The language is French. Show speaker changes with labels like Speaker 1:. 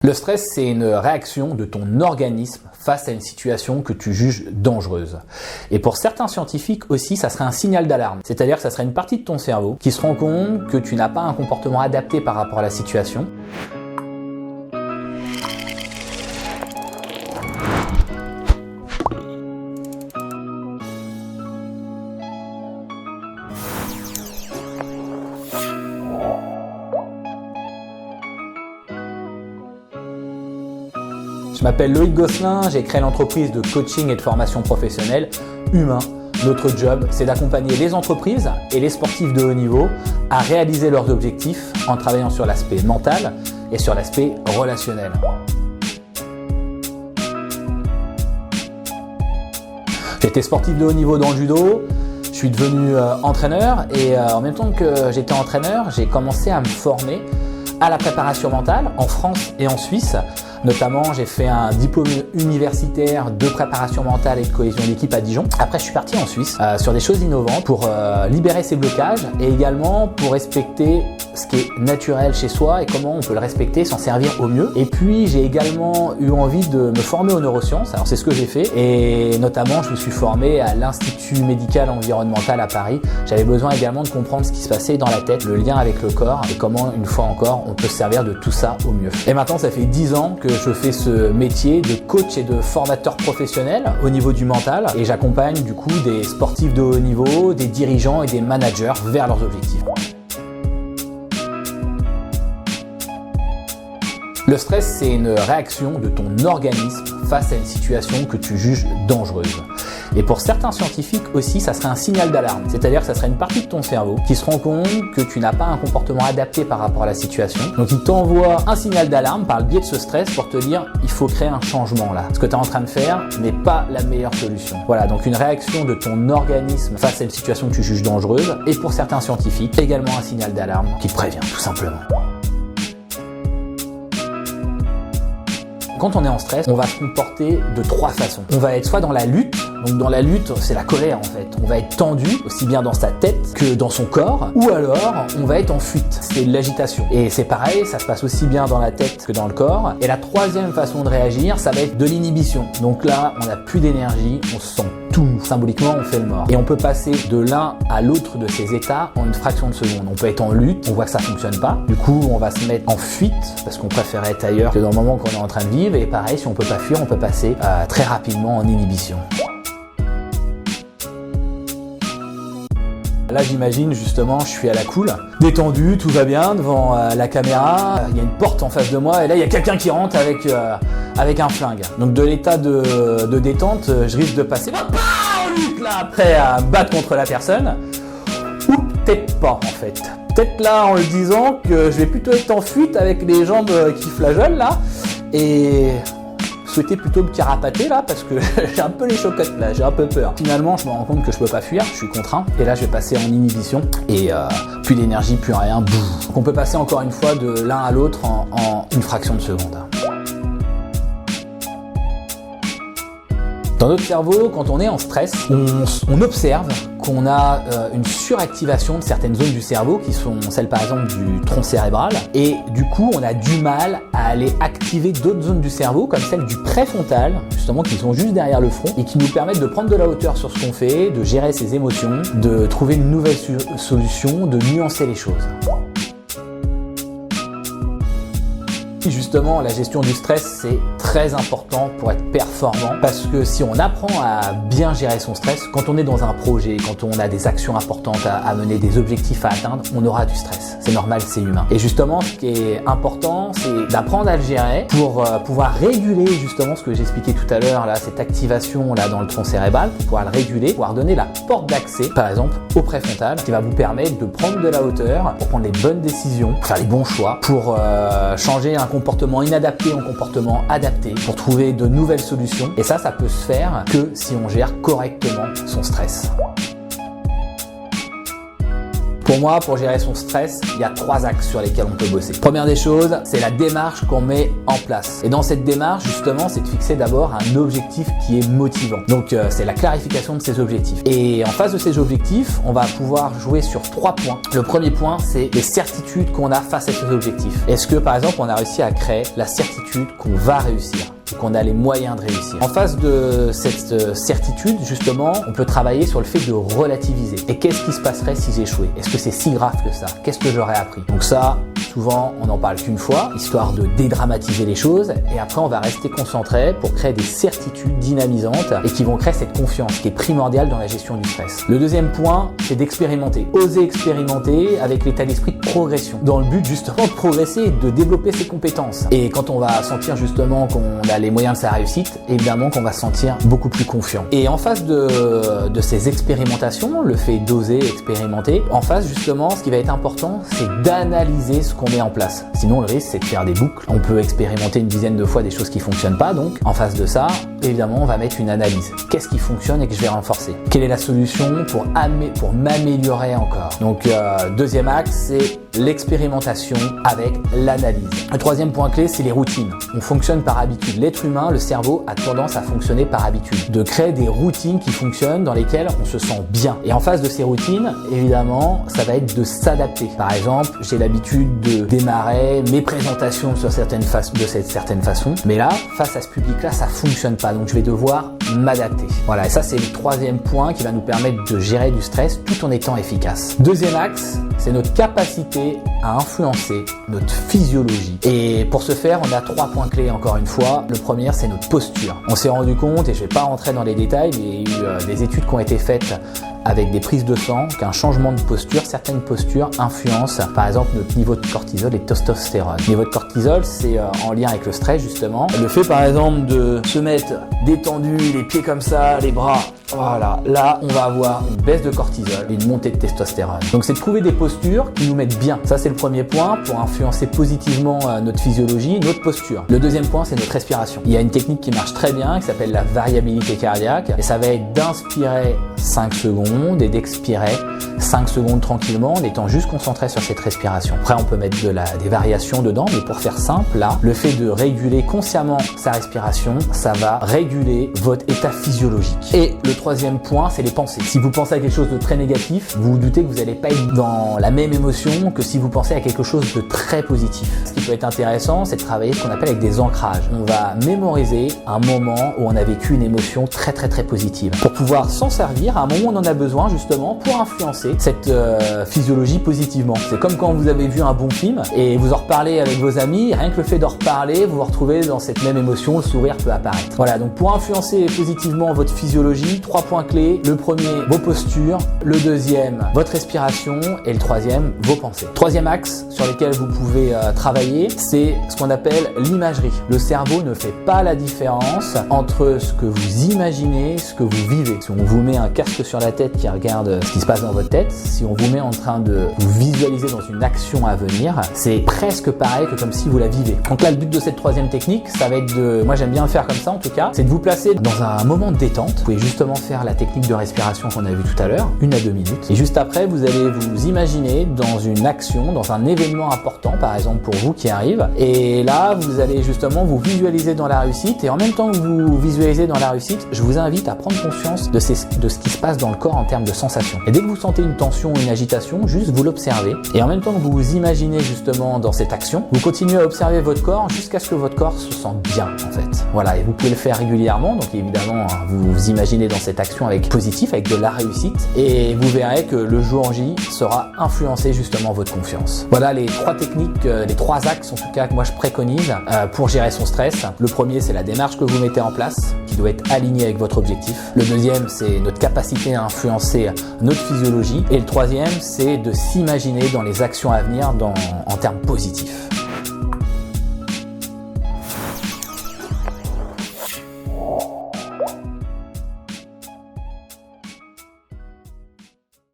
Speaker 1: Le stress, c'est une réaction de ton organisme face à une situation que tu juges dangereuse. Et pour certains scientifiques aussi, ça serait un signal d'alarme. C'est-à-dire que ça serait une partie de ton cerveau qui se rend compte que tu n'as pas un comportement adapté par rapport à la situation. Je m'appelle Loïc Gosselin, j'ai créé l'entreprise de coaching et de formation professionnelle Humain. Notre job, c'est d'accompagner les entreprises et les sportifs de haut niveau à réaliser leurs objectifs en travaillant sur l'aspect mental et sur l'aspect relationnel. J'étais sportif de haut niveau dans le judo, je suis devenu entraîneur et en même temps que j'étais entraîneur, j'ai commencé à me former à la préparation mentale en France et en Suisse. Notamment, j'ai fait un diplôme universitaire de préparation mentale et de cohésion d'équipe à Dijon. Après, je suis parti en Suisse sur des choses innovantes pour libérer ses blocages et également pour respecter ce qui est naturel chez soi et comment on peut le respecter, s'en servir au mieux. Et puis, j'ai également eu envie de me former aux neurosciences. Alors, c'est ce que j'ai fait et notamment, je me suis formé à l'Institut médical environnemental à Paris. J'avais besoin également de comprendre ce qui se passait dans la tête, le lien avec le corps et comment, une fois encore, on peut se servir de tout ça au mieux. Et maintenant, ça fait 10 ans que je fais ce métier de coach et de formateur professionnel au niveau du mental et j'accompagne du coup des sportifs de haut niveau, des dirigeants et des managers vers leurs objectifs. Le stress, c'est une réaction de ton organisme face à une situation que tu juges dangereuse. Et pour certains scientifiques aussi, ça serait un signal d'alarme. C'est-à-dire que ça serait une partie de ton cerveau qui se rend compte que tu n'as pas un comportement adapté par rapport à la situation. Donc il t'envoie un signal d'alarme par le biais de ce stress pour te dire il faut créer un changement là. Ce que tu es en train de faire n'est pas la meilleure solution. Voilà, donc une réaction de ton organisme face à une situation que tu juges dangereuse. Et pour certains scientifiques, également un signal d'alarme qui te prévient tout simplement. Quand on est en stress, on va se comporter de 3 façons. On va être soit dans la lutte, donc dans la lutte, c'est la colère en fait. On va être tendu, aussi bien dans sa tête que dans son corps, ou alors on va être en fuite, c'est l'agitation. Et c'est pareil, ça se passe aussi bien dans la tête que dans le corps. Et la troisième façon de réagir, ça va être de l'inhibition. Donc là, on n'a plus d'énergie, on se sent tout mou. Symboliquement, on fait le mort. Et on peut passer de l'un à l'autre de ces états en une fraction de seconde. On peut être en lutte, on voit que ça fonctionne pas. Du coup, on va se mettre en fuite parce qu'on préfère être ailleurs que dans le moment qu'on est en train de vivre. Et pareil, si on peut pas fuir, on peut passer très rapidement en inhibition. Là, j'imagine justement, je suis à la cool, détendu, tout va bien devant la caméra. Il y a une porte en face de moi et là, il y a quelqu'un qui rentre avec un flingue. Donc de l'état de détente, je risque de passer en lutte là, prêt à me battre contre la personne. Ou peut-être pas en fait. Peut-être là en le disant que je vais plutôt être en fuite avec les jambes qui flageolent là et souhaiter plutôt me carapater là parce que j'ai un peu les chocottes là, j'ai un peu peur. Finalement, je me rends compte que je peux pas fuir, je suis contraint et là je vais passer en inhibition et plus d'énergie, plus rien, boum. Donc on peut passer encore une fois de l'un à l'autre en une fraction de seconde. Dans notre cerveau, quand on est en stress, on observe qu'on a une suractivation de certaines zones du cerveau qui sont celles par exemple du tronc cérébral et du coup on a du mal à aller activer d'autres zones du cerveau comme celles du préfrontal justement qui sont juste derrière le front et qui nous permettent de prendre de la hauteur sur ce qu'on fait, de gérer ses émotions, de trouver une nouvelle solution, de nuancer les choses. Justement, la gestion du stress, c'est très important pour être performant parce que si on apprend à bien gérer son stress, quand on est dans un projet, quand on a des actions importantes à mener, des objectifs à atteindre, on aura du stress. C'est normal, c'est humain. Et justement, ce qui est important, c'est d'apprendre à le gérer pour pouvoir réguler justement ce que j'expliquais tout à l'heure, là, cette activation là dans le tronc cérébral, pour pouvoir le réguler, pouvoir donner la porte d'accès, par exemple, au préfrontal, qui va vous permettre de prendre de la hauteur, pour prendre les bonnes décisions, pour faire les bons choix, pour changer un comportement inadapté en comportement adapté, pour trouver de nouvelles solutions. Et ça peut se faire que si on gère correctement son stress. Pour moi, pour gérer son stress, il y a 3 axes sur lesquels on peut bosser. Première des choses, c'est la démarche qu'on met en place. Et dans cette démarche, justement, c'est de fixer d'abord un objectif qui est motivant. Donc, c'est la clarification de ces objectifs. Et en face de ces objectifs, on va pouvoir jouer sur 3 points. Le premier point, c'est les certitudes qu'on a face à ces objectifs. Est-ce que, par exemple, on a réussi à créer la certitude qu'on va réussir ? Qu'on a les moyens de réussir. En face de cette certitude, justement, on peut travailler sur le fait de relativiser. Et qu'est-ce qui se passerait si j'échouais ? Est-ce que c'est si grave que ça ? Qu'est-ce que j'aurais appris ? Donc ça, souvent, on n'en parle qu'une fois, histoire de dédramatiser les choses. Et après, on va rester concentré pour créer des certitudes dynamisantes et qui vont créer cette confiance qui est primordiale dans la gestion du stress. Le deuxième point, c'est d'expérimenter. Oser expérimenter avec l'état d'esprit de progression. Dans le but, justement, de progresser et de développer ses compétences. Et quand on va sentir, justement, qu'on a les moyens de sa réussite, évidemment qu'on va se sentir beaucoup plus confiant. Et en face de ces expérimentations, le fait d'oser expérimenter, en face justement, ce qui va être important, c'est d'analyser ce qu'on met en place. Sinon, le risque, c'est de faire des boucles. On peut expérimenter une dizaine de fois des choses qui fonctionnent pas, donc en face de ça, évidemment, on va mettre une analyse. Qu'est-ce qui fonctionne et que je vais renforcer ? Quelle est la solution pour m'améliorer encore ? Donc, deuxième axe, c'est l'expérimentation avec l'analyse. Le troisième point clé, c'est les routines. On fonctionne par habitude. L'être humain, le cerveau, a tendance à fonctionner par habitude. De créer des routines qui fonctionnent, dans lesquelles on se sent bien. Et en face de ces routines, évidemment, ça va être de s'adapter. Par exemple, j'ai l'habitude de démarrer mes présentations de certaines façons. Mais là, face à ce public-là, ça fonctionne pas. Donc, je vais devoir m'adapter. Voilà. Et ça, c'est le troisième point qui va nous permettre de gérer du stress tout en étant efficace. Deuxième axe, c'est notre capacité à influencer notre physiologie. Et pour ce faire, on a 3 points clés encore une fois. Le premier, c'est notre posture. On s'est rendu compte, et je ne vais pas rentrer dans les détails, mais il y a eu des études qui ont été faites avec des prises de sang, qu'un changement de posture, certaines postures influencent par exemple notre niveau de cortisol et de testostérone. Le niveau de cortisol, c'est en lien avec le stress justement. Le fait par exemple de se mettre détendu, les pieds comme ça, les bras, voilà, là on va avoir une baisse de cortisol et une montée de testostérone. Donc c'est de trouver des postures qui nous mettent bien. Ça c'est le premier point pour influencer positivement notre physiologie, notre posture. Le deuxième point, c'est notre respiration. Il y a une technique qui marche très bien qui s'appelle la variabilité cardiaque et ça va être d'inspirer 5 secondes et d'expirer 5 secondes tranquillement en étant juste concentré sur cette respiration. Après on peut mettre des variations dedans, mais pour faire simple là, le fait de réguler consciemment sa respiration, ça va réguler votre état physiologique. Et le troisième point, c'est les pensées. Si vous pensez à quelque chose de très négatif, vous vous doutez que vous n'allez pas être dans la même émotion que si vous pensez à quelque chose de très positif. Ce qui peut être intéressant, c'est de travailler ce qu'on appelle avec des ancrages. On va mémoriser un moment où on a vécu une émotion très positive pour pouvoir s'en servir à un moment où on en a besoin justement pour influencer cette physiologie positivement. C'est comme quand vous avez vu un bon film et vous en reparlez avec vos amis, rien que le fait d'en reparler, vous vous retrouvez dans cette même émotion, le sourire peut apparaître. Voilà, donc pour influencer positivement votre physiologie, 3 points clés. Le premier, vos postures. Le deuxième, votre respiration. Et le troisième, vos pensées. Troisième axe sur lequel vous pouvez travailler, c'est ce qu'on appelle l'imagerie. Le cerveau ne fait pas la différence entre ce que vous imaginez et ce que vous vivez. Si on vous met un casque sur la tête qui regarde ce qui se passe dans votre tête, si on vous met en train de vous visualiser dans une action à venir, c'est presque pareil que comme si vous la vivez. Donc là, le but de cette troisième technique, ça va être moi j'aime bien le faire comme ça en tout cas, c'est de vous placer dans un moment de détente. Vous pouvez justement faire la technique de respiration qu'on a vue tout à l'heure, 1 à 2 minutes. Et juste après, vous allez vous imaginer dans une action, dans un événement important, par exemple pour vous qui arrive. Et là, vous allez justement vous visualiser dans la réussite. Et en même temps que vous visualisez dans la réussite, je vous invite à prendre conscience de ce qui se passe dans le corps en termes de sensations. Et dès que vous sentez une tension ou une agitation, juste vous l'observez. Et en même temps que vous vous imaginez justement dans cette action, vous continuez à observer votre corps jusqu'à ce que votre corps se sente bien en fait. Voilà, et vous pouvez le faire régulièrement. Donc évidemment, vous vous imaginez dans cette action avec positif, avec de la réussite. Et vous verrez que le jour J sera influencé justement votre confiance. Voilà les 3 techniques, les 3 axes en tout cas que moi je préconise pour gérer son stress. Le premier, c'est la démarche que vous mettez en place, qui doit être alignée avec votre objectif. Le deuxième, c'est notre capacité à influencer notre physiologie. Et le troisième, c'est de s'imaginer dans les actions à venir en termes positifs.